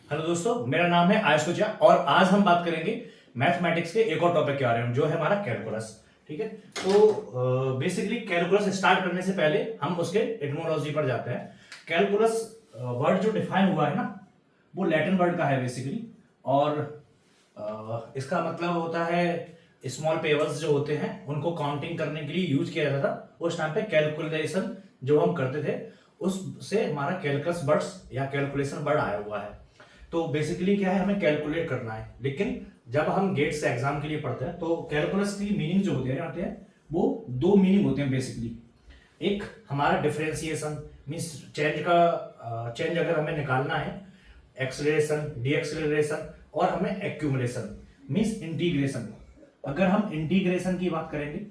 Hello दोस्तों, मेरा नाम है आयुष कुचा और आज हम बात करेंगे मैथमेटिक्स के एक और टॉपिक के बारे में जो है हमारा कैलकुलस। ठीक है, तो बेसिकली कैलकुलस स्टार्ट करने से पहले हम उसके एटमोलॉजी पर जाते हैं। कैलकुलस वर्ड जो डिफाइन हुआ है ना, वो लैटिन वर्ड का है बेसिकली। और इसका मतलब होता है स्मॉल पेवर्स जो होते हैं उनको काउंटिंग करने के लिए यूज किया जाता था उस टाइम पे। कैलकुलेशन जो हम करते थे उससे हमारा कैलकुलस वर्ड्स या कैलकुलेशन वर्ड आया हुआ है। तो बेसिकली क्या है, हमें कैलकुलेट करना है। लेकिन जब हम गेट से एग्जाम के लिए पढ़ते हैं तो कैलकुलस की मीनिंग जो होते हैं वो दो मीनिंग होते हैं बेसिकली। एक हमारा डिफरेंशिएशन मीन्स चेंज अगर हमें निकालना है, एक्सेलरेशन, डी एक्सेलरेशन, और हमें एक्यूमुलेशन मीन्स इंटीग्रेशन। अगर हम इंटीग्रेशन की बात करेंगे,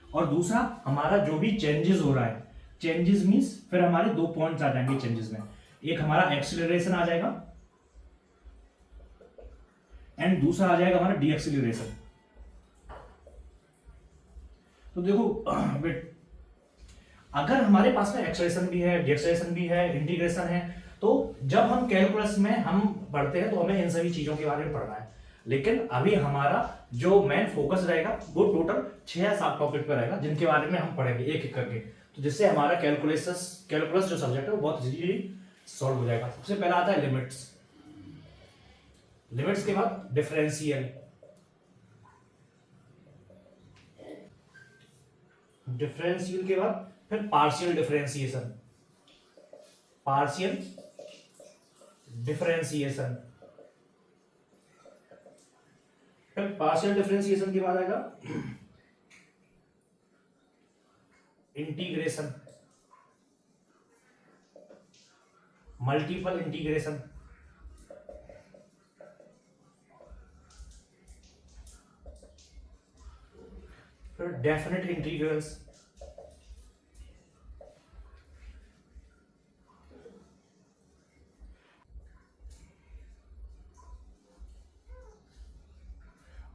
और दूसरा हमारा जो भी चेंजेस हो रहा है, चेंजेस मीन्स फिर हमारे दो पॉइंट्स आ जाएंगे चेंजेस में। एक हमारा एक्सेलरेशन आ जाएगा एंड दूसरा आ जाएगा हमारा डी एक्सेलरेशन। तो देखो बेट, अगर हमारे पास में एक्सेलरेशन भी है, डी एक्सेलरेशन भी है, इंटीग्रेशन है, तो जब हम कैलकुलस में हम पढ़ते हैं तो हमें इन सभी चीजों के बारे में पढ़ना है। लेकिन अभी हमारा जो मेन फोकस रहेगा वो टोटल 6 या 7 टॉपिक पर रहेगा जिनके बारे में हम पढ़ेंगे एक एक करके। तो जिससे हमारा कैलकुलस जो सब्जेक्ट है वो बहुत इजीली सॉल्व हो जाएगा। सबसे पहला आता है लिमिट्स। लिमिट्स के बाद डिफरेंशियल, डिफरेंशियल के बाद फिर पार्शियल डिफरेंशिएशन, पार्शियल डिफरेंशिएशन, फिर पार्शियल डिफरेंशिएशन के बाद आएगा इंटीग्रेशन, मल्टीपल इंटीग्रेशन, फिर डेफिनेट इंटीग्रल्स,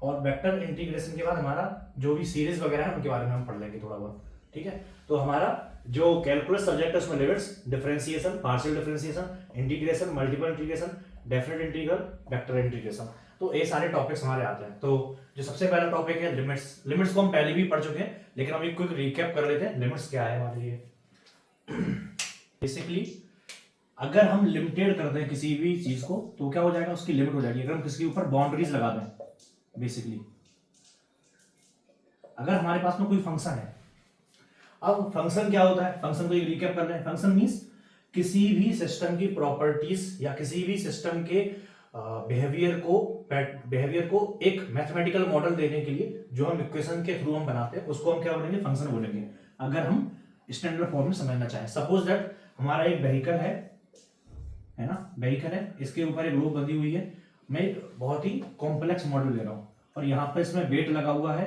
और वेक्टर इंटीग्रेशन के बाद हमारा जो भी सीरीज वगैरह है उनके बारे में हम पढ़ लेंगे थोड़ा बहुत। ठीक है, तो हमारा जो कैलकुलस सब्जेक्ट है उसमें limits, differentiation, partial differentiation, integration, multiple integration, definite integral, vector integration, तो ये सारे टॉपिक्स हमारे आते हैं। तो जो सबसे पहला टॉपिक है लिमिट्स। लिमिट्स को हम पहले भी पढ़ चुके हैं लेकिन हम एक क्विक रिकैप कर लेते हैं लिमिट्स क्या है हमारे लिए। बेसिकली अगर हम लिमिटेड कर दें किसी भी चीज को तो क्या हो जाएगा, उसकी लिमिट हो जाएगी। अगर हम किसी के ऊपर बाउंड्रीज लगा दें, बेसिकली अगर हमारे पास में कोई फंक्शन है, अब फंक्शन क्या होता है, फंक्शन को रिकैप कर रहे हैं। फंक्शन मींस किसी भी सिस्टम की प्रॉपर्टीज या किसी भी सिस्टम के बिहेवियर को एक मैथमेटिकल मॉडल देने के लिए जो हम इक्वेशन के थ्रू हम बनाते हैं उसको हम क्या बोलेंगे, फंक्शन बोलेंगे। अगर हम स्टैंडर्ड फॉर्म में समझना चाहें, सपोज दैट हमारा एक व्हीकल है ना, व्हीकल है, इसके ऊपर एक रोप बंधी हुई है। मैं एक बहुत ही कॉम्प्लेक्स मॉडल ले रहा हूं और यहाँ पर इसमें वेट लगा हुआ है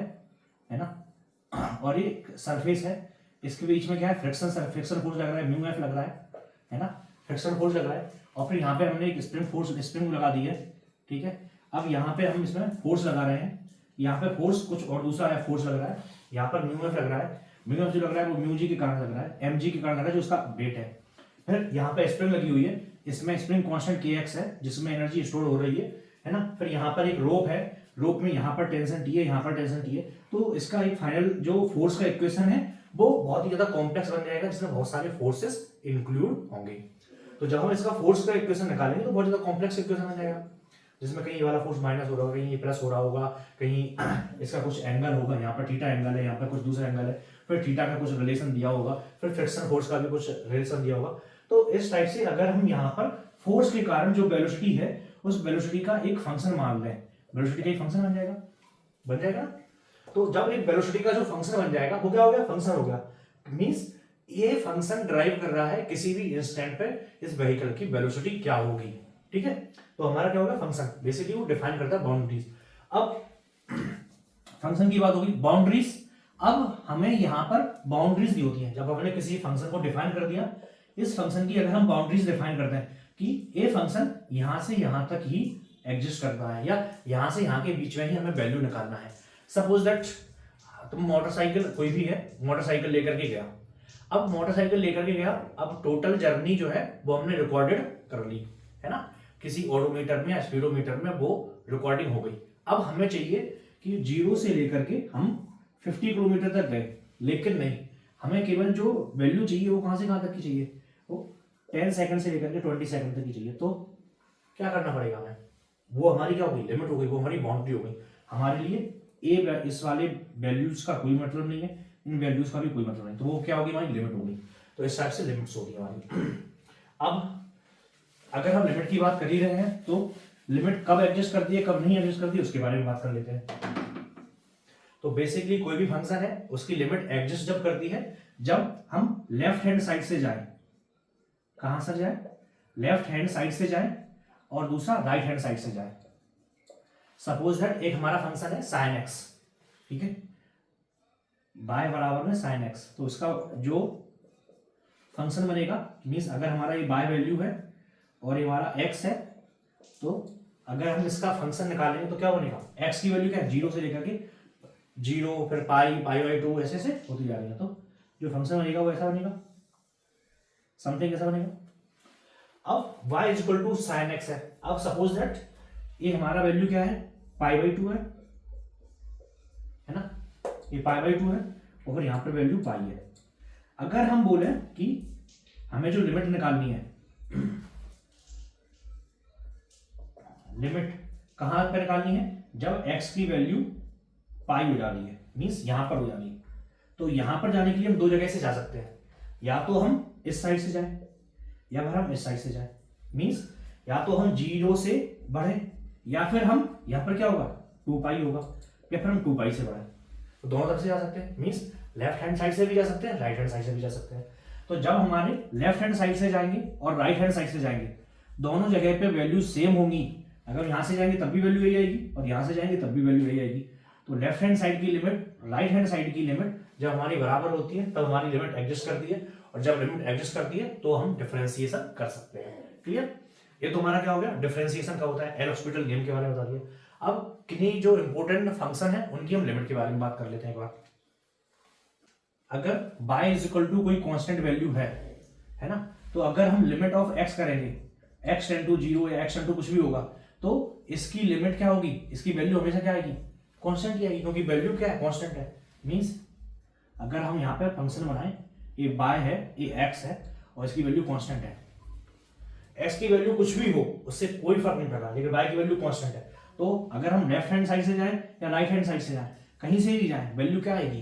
ना, और ये सरफेस है, इसके बीच में क्या है, फ्रिक्शन फोर्स लग रहा है, म्यू एफ लग रहा है ना, फ्रिक्शन फोर्स लग रहा है। और फिर यहाँ पे हमने एक स्प्रिंग लगा दी है। ठीक है, अब यहाँ पे हम इसमें फोर्स लगा रहे हैं, यहाँ पे फोर्स कुछ और दूसरा है, फोर्स लग रहा है, यहाँ पर म्यू एफ लग रहा है। म्यू एफ जो लग रहा है वो म्यू जी के कारण लग रहा है, एम जी के कारण लग रहा है जो उसका वेट है। फिर यहाँ पे स्प्रिंग लगी हुई है, इसमें स्प्रिंग कांस्टेंट के एक्स है जिसमें एनर्जी स्टोर हो रही है ना। फिर यहाँ पर एक रोप है, रोप में यहाँ पर टेंशन टी है, यहाँ पर टेंशन टी है। तो इसका एक फाइनल जो फोर्स का इक्वेशन है वो बहुत ही ज्यादा कॉम्प्लेक्स बन जाएगा जिसमें बहुत सारे फोर्सेस इंक्लूड होंगे। तो जब हम इसका फोर्स का इक्वेशन निकालेंगे तो बहुत ज्यादा कॉम्प्लेक्स इक्वेशन बन जाएगा जिसमें कहीं ये वाला फोर्स माइनस हो रहा होगा, कहीं ये प्लस हो रहा होगा, कहीं इसका कुछ एंगल होगा, यहाँ पर थीटा एंगल है, यहाँ पर कुछ दूसरा एंगल है, फिर थीटा का कुछ रिलेशन दिया होगा, फिर फ्रिक्शन फोर्स का भी कुछ रिलेशन दिया होगा। तो इस टाइप से अगर हम यहाँ पर फोर्स के कारण जो वेलोसिटी है उस वेलोसिटी का एक फंक्शन मान लें, वेलोसिटी का एक फंक्शन बन जाएगा। तो जब एक वेलोसिटी का जो फंक्शन बन जाएगा वो क्या हो गया, फंक्शन हो गया। मींस ये फंक्शन ड्राइव कर रहा है किसी भी इंस्टेंट पे इस व्हीकल की वेलोसिटी क्या होगी। ठीक है, तो हमारा क्या होगा, फंक्शन बेसिकली वो डिफाइन करता है बाउंड्रीज। अब फंक्शन की बात होगी, बाउंड्रीज। अब हमें यहाँ पर बाउंड्रीज भी होती हैं। जब हमने किसी फंक्शन को डिफाइन कर दिया, इस फंक्शन की अगर हम बाउंड्रीज डिफाइन करते हैं कि ये फंक्शन यहां से यहां तक ही एग्जिस्ट करता है या यहां से यहां के बीच में ही हमें वैल्यू निकालना है। सपोज दैट तुम मोटरसाइकिल, कोई भी है मोटरसाइकिल लेकर के गया, अब मोटरसाइकिल लेकर के गया, अब टोटल जर्नी जो है वो हमने रिकॉर्डेड कर ली, है ना, किसी ओडोमीटर में या स्पीडोमीटर में वो रिकॉर्डिंग हो गई। अब हमें चाहिए कि 0 से लेकर के हम 50 किलोमीटर तक गए, लेकिन नहीं, हमें केवल जो वैल्यू चाहिए वो कहाँ से कहाँ तक की चाहिए, वो 10 सेकंड से लेकर के 20 सेकंड तक की चाहिए। तो क्या करना पड़ेगा हमें, वो हमारी क्या हो गई, लिमिट हो गई, वो हमारी बाउंड्री हो गई। हमारे लिए इस वाले वैल्यूज का कोई मतलब नहीं है, इन वैल्यूज का भी कोई मतलब नहीं, तो वो क्या होगी, हमारी लिमिट होगी। तो इस टाइप से लिमिट्स होगी हमारी। अब अगर हम लिमिट की बात कर ही रहे हैं तो लिमिट कब एडजस्ट करती है, कब नहीं एडजस्ट करती है, उसके बारे में बात कर लेते हैं। तो बेसिकली कोई भी फंक्शन है उसकी लिमिट एडजस्ट जब करती है जब हम लेफ्ट हैंड साइड से जाएं। कहां से जाएं, लेफ्ट हैंड साइड से जाएं, और दूसरा राइट हैंड साइड से जाएं। सपोज दैट एक हमारा फंक्शन है sin x, ठीक है, बाय बराबर में sin x, तो उसका जो फंक्शन बनेगा, मीन्स अगर हमारा ये बाय वैल्यू है और ये हमारा x है, तो अगर हम इसका फंक्शन निकालेंगे तो क्या बनेगा, x की वैल्यू क्या है, 0 से लेकर के 0, फिर पाई/2 ऐसे से होती जा रही है। तो जो फंक्शन बनेगा वो ऐसा बनेगा, समथिंग ऐसा बनेगा। अब y equal to sine x है। अब सपोज दैट ये हमारा वैल्यू क्या है, पाई/2 है ना, ये पाई/2 है और यहाँ पर वैल्यू पाई है। अगर हम बोले कि हमें जो लिमिट निकालनी है, लिमिट कहां पर निकालनी है, जब x की वैल्यू पाई हो जा रही है, मीन्स यहां पर हो जा रही है। तो यहां पर जाने के लिए हम दो जगह से जा सकते हैं, या तो हम इस साइड से जाएं या फिर हम इस साइड से जाएं। मीन्स या तो हम 0 से बढ़े या फिर हम यहां पर क्या होगा 2 पाई होगा, या फिर हम 2 पाई से बढ़े। तो दोनों तरफ से जा सकते हैं, मीन्स लेफ्ट हैंड साइड से भी जा सकते हैं, राइट हैंड साइड से भी जा सकते हैं। तो जब हमारे लेफ्ट हैंड साइड से जाएंगे और राइट हैंड साइड से जाएंगे, दोनों जगह पे वैल्यू सेम होंगी। अगर यहां से जाएंगे तब भी वैल्यू यही आएगी और यहां से जाएंगे तब भी वैल्यू यही आएगी। तो लेफ्ट हैंड साइड की लिमिट राइट हैंड साइड की लिमिट जब हमारी बराबर होती है तब हमारी लिमिट एडजस्ट करती है, और जब लिमिट एडजस्ट करती है तो हम डिफरेंशिएशन कर सकते हैं। क्लियर, ये तो हमारा क्या हो गया, डिफरेंशिएशन का होता है। एल हॉस्पिटल गेम के बारे में बता दिया। अब किन्हीं जो इंपॉर्टेंट फंक्शन है उनकी हम लिमिट के बारे में बात कर लेते हैं एक बार। अगर y इज इक्वल टू कोई कांस्टेंट वैल्यू है ना, तो अगर हम लिमिट ऑफ x करेंगे, x टेंड टू 0 या x टेंड टू कुछ भी होगा, तो इसकी लिमिट क्या होगी, इसकी वैल्यू हमेशा क्या आएगी, कांस्टेंट ही आएगी, क्योंकि वैल्यू क्या है, कांस्टेंट है। मींस अगर हम यहाँ पे फंक्शन बनाएं, ये y है, ये x है और इसकी वैल्यू कांस्टेंट है, x की वैल्यू कुछ भी हो उससे कोई फर्क नहीं पड़ता, लेकिन y की वैल्यू कांस्टेंट है। तो अगर हम लेफ्ट हैंड साइड से जाएं या राइट हैंड साइड से जाएं, कहीं से भी जाएं, वैल्यू क्या आएगी,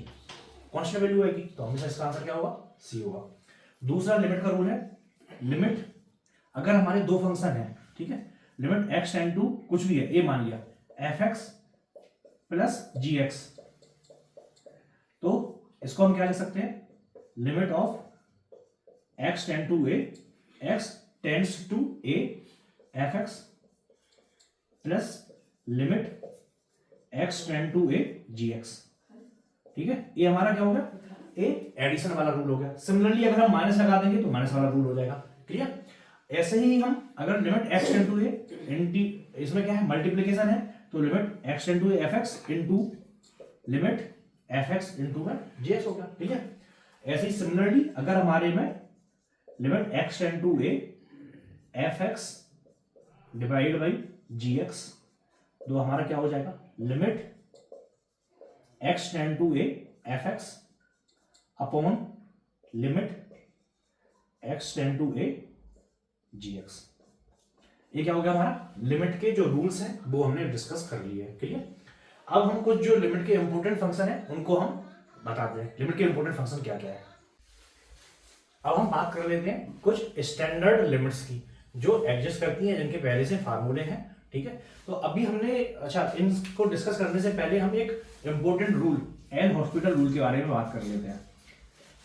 कांस्टेंट वैल्यू आएगी। तो हमेशा इसका आंसर क्या होगा, सी होगा। दूसरा लिमिट का रूल है, लिमिट अगर हमारे दो फंक्शन है, ठीक है, लिमिट x टेंड टू कुछ भी है, ए मान लिया f(x) प्लस gx, तो इसको हम क्या लिख सकते हैं, limit of x tend to a, x tends to a f(x) plus limit x tend to a gx। ठीक है, ये हमारा क्या हो गया, ए एडिशन वाला रूल हो गया। सिमिलरली अगर हम माइनस लगा देंगे तो माइनस वाला रूल हो जाएगा। क्लियर, ऐसे ही हम अगर limit x tend to a, इसमें क्या है, मल्टीप्लीकेशन है, तो limit x tend to a f(x) into limit f(x) into में gx हो गया। ठीक है, ऐसे ही सिमिलरली अगर हमारे में limit x tend to a f(x) divide by gx, तो हमारा क्या हो जाएगा, limit x tend to a f(x) upon limit x tend to a gx। ये क्या हो गया, हमारा लिमिट के जो रूल्स हैं वो हमने डिस्कस कर लिए हैं। क्लियर, अब हम कुछ जो लिमिट के इंपॉर्टेंट फंक्शन है उनको हम बताते हैं, लिमिट के इंपॉर्टेंट फंक्शन क्या क्या है। अब हम बात कर लेते हैं कुछ स्टैंडर्ड लिमिट्स की जो एग्जिस्ट करती हैं, जिनके पहले से फार्मूले हैं। ठीक है, तो अभी हमने, अच्छा, इनको डिस्कस करने से पहले हम एक important rule, L hospital rule के बारे में बात कर लेते हैं।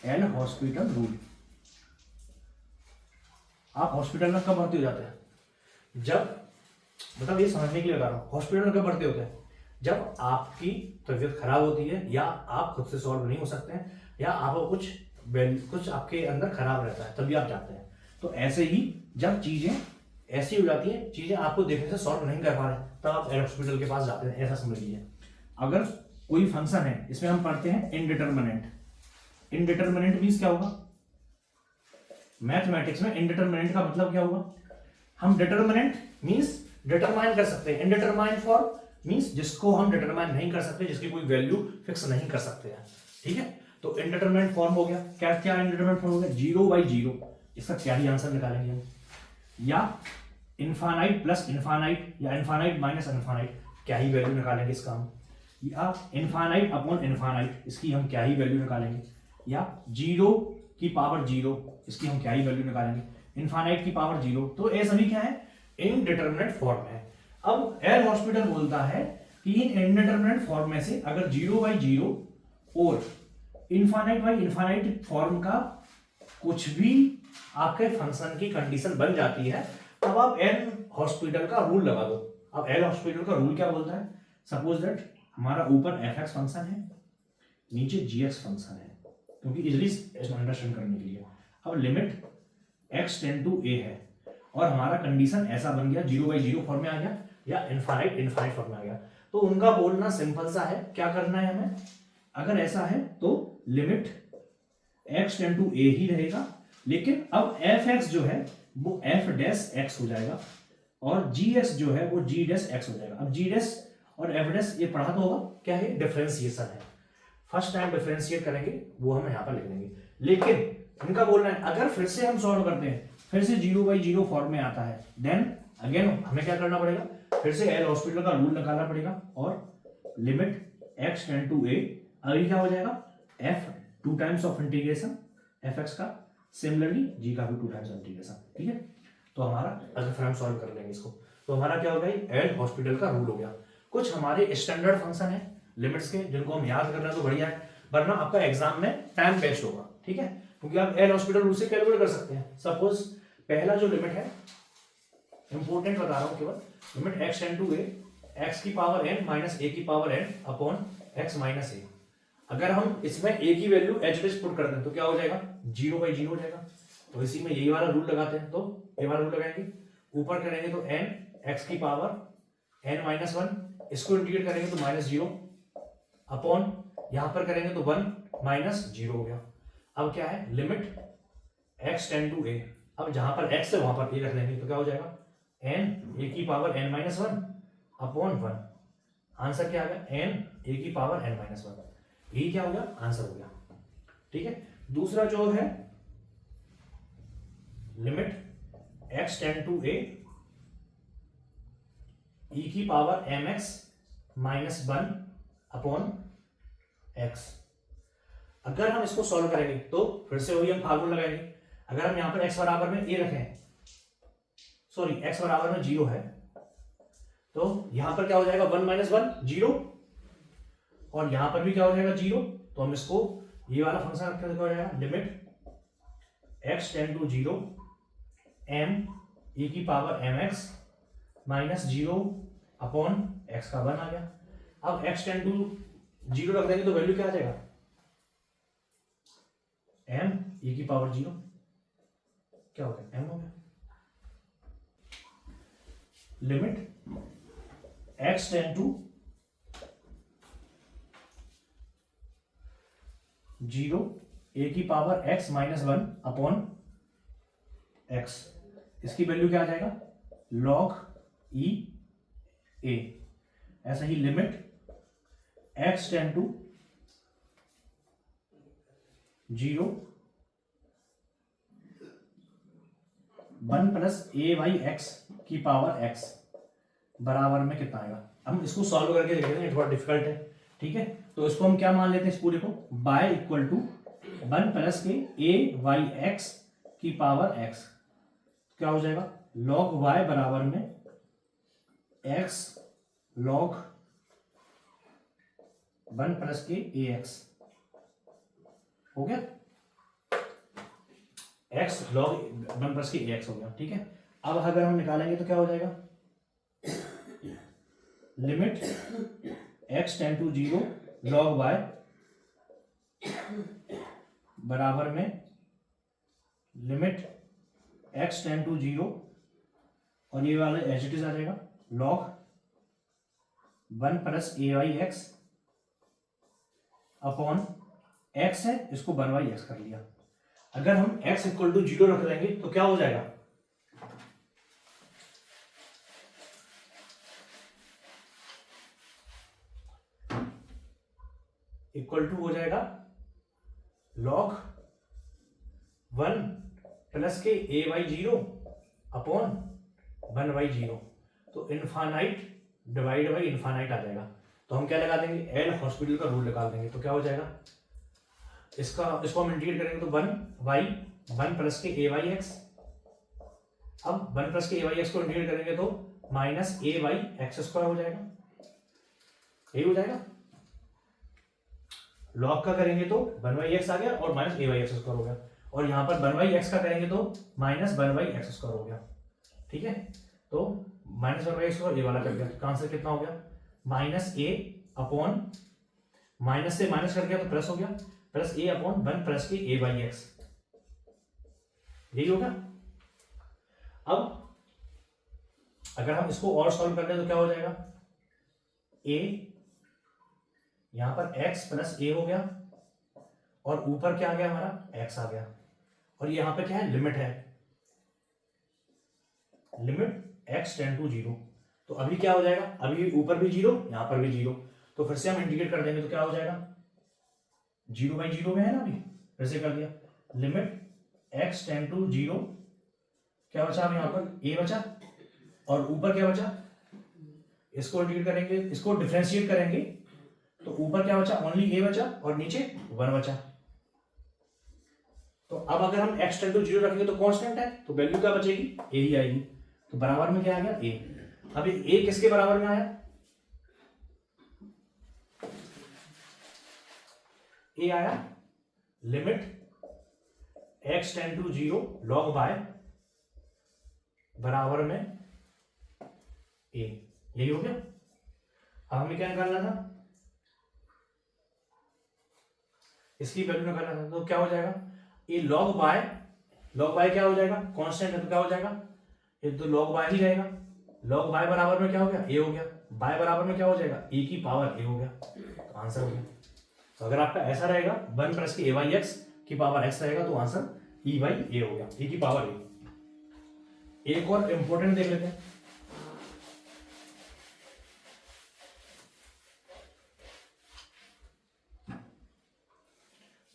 एल हॉस्पिटल रूल, आप हॉस्पिटल में कब भर्ती हो जाते हैं, जब, मतलब ये समझने के लिए बता रहा हूं, हॉस्पिटल में कब भर्ती होते हैं, जब आपकी तबीयत खराब होती है या आप खुद से सॉल्व नहीं हो सकते हैं या आपको कुछ आपके अंदर खराब रहता है, तभी आप जाते हैं। तो ऐसे ही जब चीजें ऐसी हो जाती हैं, चीजें आपको देखने से सॉल्व नहीं कर पा रहे, तब आप एल हॉस्पिटल के पास जाते हैं। ऐसा समझ लीजिए, अगर कोई फंक्शन है, इसमें हम पढ़ते हैं इनडिटरमिनेंट। इनडिटरमिनेंट मींस क्या होगा, मैथमेटिक्स में इनडिटरमिनेंट का मतलब क्या होगा, हम डिटरमिनेंट मींस डिटरमाइन कर सकते हैं, इनडिटरमाइन फॉर्म मींस जिसको हम डिटरमाइन नहीं कर सकते, जिसकी कोई वैल्यू फिक्स नहीं कर सकते हैं, ठीक है। तो इनडिटरमिनेंट फॉर्म हो गया, क्या क्या इनडिटरमिनेंट फॉर्म हो गया, 0/0, इसका क्या ही आंसर निकालेंगे हम, या इनफाइनाइट प्लस इनफाइनाइट या इनफाइनाइट माइनस इनफाइनाइट, क्या ही वैल्यू निकालेंगे इसका हम, या इनफाइनाइट अपॉन इनफाइनाइट, इसकी हम क्या ही वैल्यू निकालेंगे, या 0 की पावर 0, इसकी हम क्या ही वैल्यू निकालेंगे, इनफाइनाइट की पावर 0। तो ये सभी क्या है, इनडिटरमिनेट फॉर्म है। अब एल हॉस्पिटल बोलता है कि इन इनडिटरमिनेट फॉर्म में से अगर 0/0 और इनफाइनाइट बाई इनफाइनाइट फॉर्म का कुछ भी आपके फंक्शन की कंडीशन बन जाती है, तब आप एल हॉस्पिटल का रूल लगा दो। अब एल हॉस्पिटल का रूल क्या बोलता है, सपोज दैट हमारा ऊपर एफ फंक्शन है, नीचे जी फंक्शन है, क्योंकि इजिली अंडरस्टैंड करने के लिए। अब limit x tend to a है और हमारा कंडीशन ऐसा बन गया, 0/0 फॉर्म में आ गया या इनफाइनाइट फॉर्म में आ गया। तो उनका बोलना सिंपल सा है, क्या करना है हमें, अगर ऐसा है तो limit x tend to a ही रहेगा, लेकिन अब f(x) जो है वो f'(x) हो जाएगा और gx जो है वो g'(x) हो जाएगा। अब g' और f' ये पढ़ा तो होगा, क्या है, डिफरेंशिएशन है, फर्स्ट टाइम डिफरेंशिएट करेंगे वो हम यहाँ पर लिख देंगे। लेकिन इनका बोलना है अगर फिर से हम सॉल्व करते हैं, फिर से 0/0 फॉर्म में आता है, देन अगेन हमें क्या करना पड़ेगा, फिर से एल हॉस्पिटल का रूल निकालना पड़ेगा और limit x tend to a, अभी क्या हो जाएगा, f 2 times of integration fx का, सिमिलरली g का भी 2 टाइम्स ऑफ इंटीग्रेशन, ठीक है। तो हमारा अगर फिर हम सॉल्व कर लेंगे इसको, तो हमारा क्या होगा, एल हॉस्पिटल का रूल हो गया। कुछ हमारे स्टैंडर्ड फंक्शन है लिमिट्स के, जिनको हम याद कर रहे हैं तो बढ़िया है, वरना आपका एग्जाम में टाइम वेस्ट होगा, ठीक है, क्योंकि आप एल हॉस्पिटल रूल से कैलकुलेट कर सकते हैं। सपोज पहला जो लिमिट है, इंपोर्टेंट बता रहा हूं केवल, limit x tend to a, x की पावर n माइनस a की power n upon x minus a। अगर हम इसमें a की वैल्यू h पे पुट कर दें तो क्या हो जाएगा, 0/0 हो जाएगा। तो इसी में यही वाला रूल लगाते हैं, तो ये वाला रूल लगाएंगे, ऊपर करेंगे तो n x की पावर n माइनस 1, इसको इंटीग्रेट करेंगे तो -0 अपॉन यहां पर करेंगे तो 1 माइनस 0 हो गया। अब क्या है, limit x tend to a, अब जहां पर x है वहां पर a रख लेंगे तो क्या हो जाएगा, n a की power n minus 1 upon 1। Answer क्या आ गया, n a की पावर n माइनस 1, यही क्या हो गया, आंसर हो गया, ठीक है। दूसरा जो है limit x tend to a e की power mx minus 1 upon x। अगर हम इसको सॉल्व करेंगे तो फिर से वही हम फार्मूला लगाएंगे। अगर हम यहां पर x बराबर में a रखें, सॉरी x बराबर में 0 है, तो यहां पर क्या हो जाएगा, 1 माइनस 1 0, और यहां पर भी क्या हो जाएगा 0। तो हम इसको ये वाला फंक्शन रखते हैं, क्या हो जाएगा, limit x tend to 0 m e की power mx minus 0 upon x का 1 आ गया। अब x टेंड टू 0 रख देंगे तो वैल्यू क्या आ जाएगा, m e की पावर 0, क्या हो गया, m हो गया। Limit x tend to 0 a की power x minus 1 upon x, इसकी वैल्यू क्या आ जाएगा, log e a। ऐसा ही limit x tend to 0 1 plus a by x की पावर x बराबर में कितना आएगा। हम इसको सॉल्व करके देख लेते हैं, थोड़ा डिफिकल्ट है, ठीक है। तो इसको हम क्या मान लेते हैं, इस पूरे को बाय इक्वल टू 1 प्लस के a बाई x की पावर x, क्या हो जाएगा, log y बराबर में x log 1 प्लस के ax हो गया, x log 1 प्लस के ax हो गया, ठीक है। अब अगर हम निकालेंगे तो क्या हो जाएगा, limit x tend to 0 log y बराबर में लिमिट x टेंड टू 0, और ये वाला एज इट इज आ जाएगा log 1 plus a by x upon x है, इसको 1 बाई एक्स कर लिया। अगर हम x इक्वल टू 0 रख देंगे तो क्या हो जाएगा, इक्वल टू हो जाएगा log 1 प्लस के a/0 अपॉन 1/0। तो इनफाइनाइट डिवाइड बाई इनफाइनाइट आ जाएगा। तो हम क्या लगा देंगे, एल हॉस्पिटल का रूल निकाल देंगे। तो क्या हो जाएगा, इसको हम इंटीग्रेट करेंगे तो 1 प्लस के a/x। अब 1 प्लस के a/x को इंटीग्रेट करेंगे तो माइनस a/x² हो जाएगा। यही हो जाएगा। लॉग का करेंगे तो 1/x आ गया और माइनस a/x² हो गया, और यहां पर 1/x का करेंगे तो माइनस 1/x² हो गया। ठीक है, तो माइनस 1/x² ये वाला कर दिया। तो आंसर कितना हो गया, माइनस a अपॉन, माइनस से माइनस कर दिया तो प्लस हो गया, प्लस a अपॉन 1 प्लस के a/x। यही होगा। अब अगर हम इसको और सॉल्व कर लें तो क्या हो जाएगा, a यहां पर x प्लस a हो गया, और ऊपर क्या आ गया हमारा, x आ गया, और यहां पे क्या है, लिमिट है, लिमिट x टेंड टू 0। तो अभी क्या हो जाएगा, अभी ऊपर भी 0 यहां पर भी 0, तो फिर से हम इंटीग्रेट कर देंगे तो क्या हो जाएगा, 0/0 में है ना, अभी फिर से कर दिया, लिमिट x टेंड टू 0, क्या बचा अब यहां पर a बचा, और ऊपर क्या बचा, इसको इंटीग्रेट करेंगे, इसको डिफरेंशिएट करेंगे तो ऊपर क्या बचा, ओनली a बचा, और नीचे 1 बचा। तो अब अगर हम x टेंड टू 0 रखेंगे तो कांस्टेंट है, तो वैल्यू क्या बचेगी, a ही आएगी। तो बराबर में क्या आ गया, a। अब a किसके बराबर में आया, a आया limit x tend to 0 log y बराबर में a। यही हो गया। अब हमें क्या निकालना था, इसकी वैल्यू निकालना था। तो क्या हो जाएगा, ये log बाय क्या हो जाएगा, कांस्टेंट है तो क्या हो जाएगा, ये तो log बाय ही रहेगा। log बाय बराबर में क्या हो गया, a हो गया, बाय बराबर में क्या हो जाएगा, a की पावर a हो गया। तो आंसर हो गया। तो अगर आपका ऐसा रहेगा 1 प्लस के a/x की पावर x रहेगा, तो आंसर e/a हो गया, e की पावर a। एक और इंपॉर्टेंट देख लेते हैं,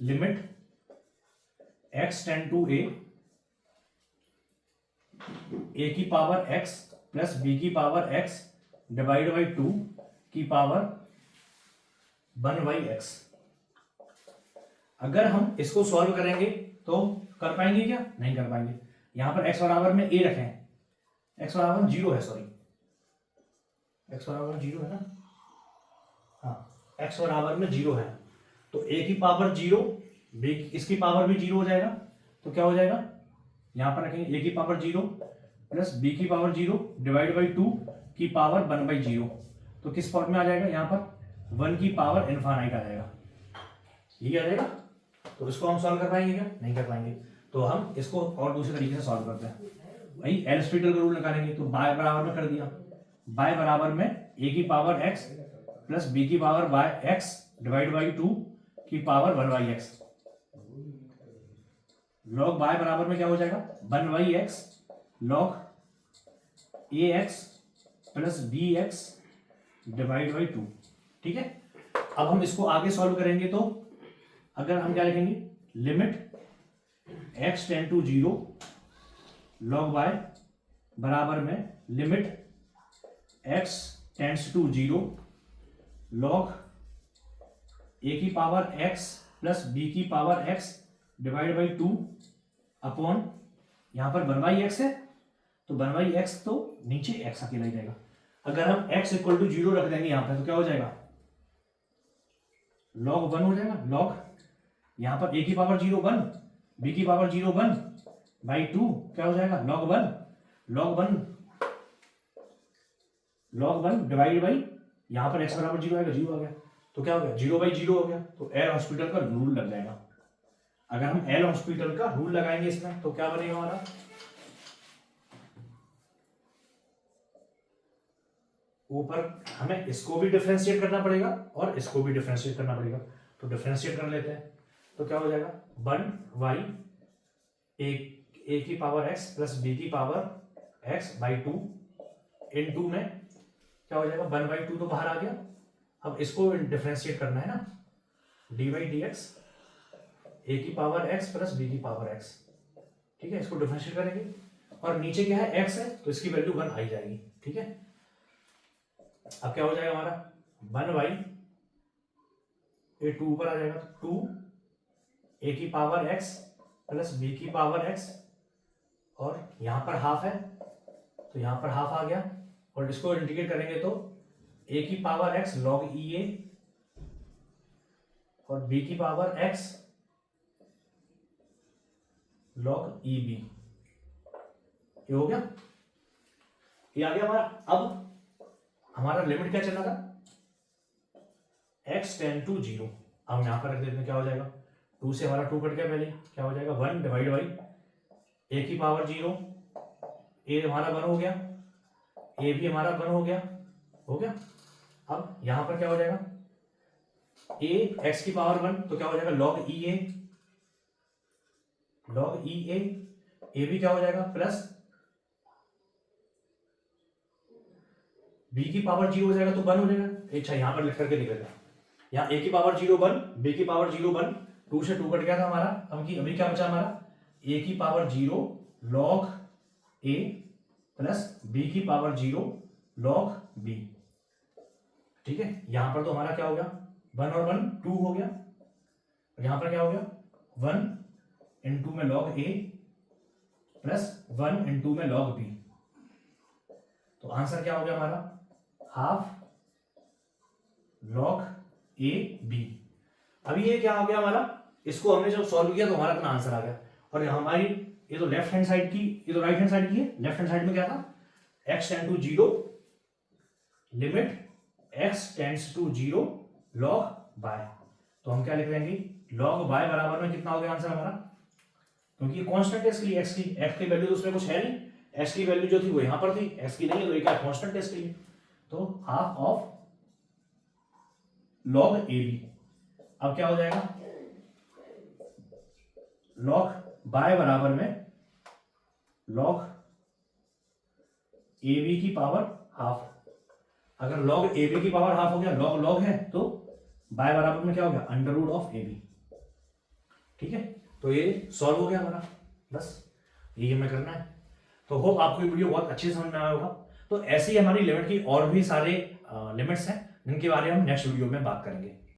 limit x tend to a की पावर x प्लस b की पावर x डिवाइड बाई 2 की पावर 1/x। अगर हम इसको सॉल्व करेंगे तो कर पाएंगे क्या, नहीं कर पाएंगे। यहां पर x बराबर में a रखें, x बराबर 0 है, सॉरी x बराबर 0 है ना, हाँ x बराबर में 0 है, तो a की पावर 0, b इसकी पावर भी 0 हो जाएगा। तो क्या हो जाएगा, यहां पर रखेंगे a की पावर 0 प्लस b की पावर 0 डिवाइड बाई 2 की पावर 1/0। तो किस फॉर्म में आ जाएगा, यहां पर 1 की पावर इनफाइनाइट आ जाएगा, ये आ जाएगा। तो इसको हम सॉल्व कर पाएंगे क्या, नहीं कर पाएंगे। तो हम इसको और दूसरे तरीके से सॉल्व करते हैं, भाई एल हॉस्पिटल का रूल निकालेंगे। तो बाय बराबर में कर दिया, बाय बराबर में a की पावर x प्लस b की power bye x divide by 2 की पावर 1/x। लॉग बाय बराबर में क्या हो जाएगा, 1/x log ax plus bx divide by 2। ठीक है, अब हम इसको आगे सॉल्व करेंगे तो अगर हम क्या लिखेंगे, limit x tend to 0 log y बराबर में limit x tends to 0 log a की पावर x प्लस b की power x divide by 2 upon, यहां पर 1/x है तो 1/x तो नीचे x अकेला ही रहेगा। अगर हम x इक्वल टू 0 रख देंगे यहां पर तो क्या हो जाएगा, log 1 हो जाएगा। log यहां पर a की पावर 0 1, b की पावर 0 1 बाई 2 क्या हो जाएगा, log 1 डिवाइड बाई, यहां पर x बराबर 0 आएगा, 0 आ गया, तो क्या हो गया, 0/0 हो गया। तो एल हॉस्पिटल का रूल लग जाएगा। अगर हम एल हॉस्पिटल का रूल लगाएंगे इसमें तो क्या बनेगा हमारा, ऊपर हमें इसको भी डिफरेंशिएट करना पड़ेगा और इसको भी डिफरेंशिएट करना पड़ेगा। तो डिफरेंशिएट कर लेते हैं, तो क्या हो जाएगा, 1y a की पावर x प्लस b की पावर x बाई 2 इन 2 में क्या हो जाएगा, 1/2 तो बाहर आ गया। अब इसको डिफरेंशिएट करना है ना, डी बाई डी एक्स ए की पावर एक्स प्लस बी की पावर एक्स। ठीक है, इसको डिफरेंशिएट करेंगे और नीचे क्या है एक्स है तो इसकी वैल्यू 1 आई जाएगी। ठीक है, अब क्या हो जाएगा हमारा 1 बाई ये 2 ऊपर आ जाएगा 2 ए की पावर एक्स प्लस बी की पावर एक्स और यहां पर हाफ है तो यहां पर हाफ आ गया और इसको इंटीग्रेट करेंगे तो ए की power x log e a और बी की power x log e b. ये हो गया, ये आ गया हमारा। अब हमारा लिमिट क्या चला था x टेंड टू 0। अब हम यहां पर रख देते हैं, क्या हो जाएगा 2 से हमारा 2 कट गया, पहले क्या हो जाएगा 1 डिवाइड बाई ए की पावर 0, ए हमारा 1 हो गया, ए भी हमारा 1 हो गया। अब यहां पर क्या हो जाएगा ए एक्स की पावर 1 तो क्या हो जाएगा लॉग ई ए, लॉग ई ए भी क्या हो जाएगा प्लस बी की पावर 0 हो जाएगा तो 1 हो जाएगा। अच्छा यहां पर लिख करके लिख लेते हैं, यहाँ ए की पावर 0 1, बी की पावर 0 1, 2 से 2 कट गया था हमारा। अभी क्या बचा हमारा ए की पावर 0 लॉग ए प्लस बी की पावर 0 लॉग बी। ठीक है, यहां पर तो हमारा क्या हो गया 1 और 1 2 हो गया, यहां पर क्या हो गया 1 इंटू में लॉग ए प्लस 1 इंटू में लॉग बी। तो आंसर क्या हो गया हमारा हाफ लॉग ए बी। अभी ये क्या हो गया हमारा, इसको हमने जब सॉल्व किया तो हमारा इतना आंसर आ गया। और हमारी ये तो लेफ्ट हैंड साइड की, ये तो राइट हैंड साइड की है। लेफ्ट हैंड साइड में क्या था x tend to 0 limit x tends to 0 log y. तो हम क्या लिख देंगे लॉग बाय बराबर में कितना हो गया आंसर हमारा, क्योंकि ये कांस्टेंट है इसके लिए x की वैल्यू तो उसमें कुछ है नहीं, x की वैल्यू जो थी वो यहां पर थी, x की नहीं है तो ये क्या कांस्टेंट है इसके लिए। तो half of log a b. अब क्या हो जाएगा लॉग बाय बराबर में लॉग ए बी की पावर हाफ। अगर लॉग ए बी की पावर हाफ हो गया, लॉग लॉग है तो बाय बराबर में क्या हो गया under root of a b. ठीक है, तो ये सॉल्व हो गया हमारा, बस यही हमें करना है। तो होप आपको ये वीडियो बहुत अच्छे से समझ में आया होगा। तो ऐसी हमारी लिमिट की और भी सारे लिमिट्स हैं जिनके बारे में हम नेक्स्ट वीडियो में बात करेंगे।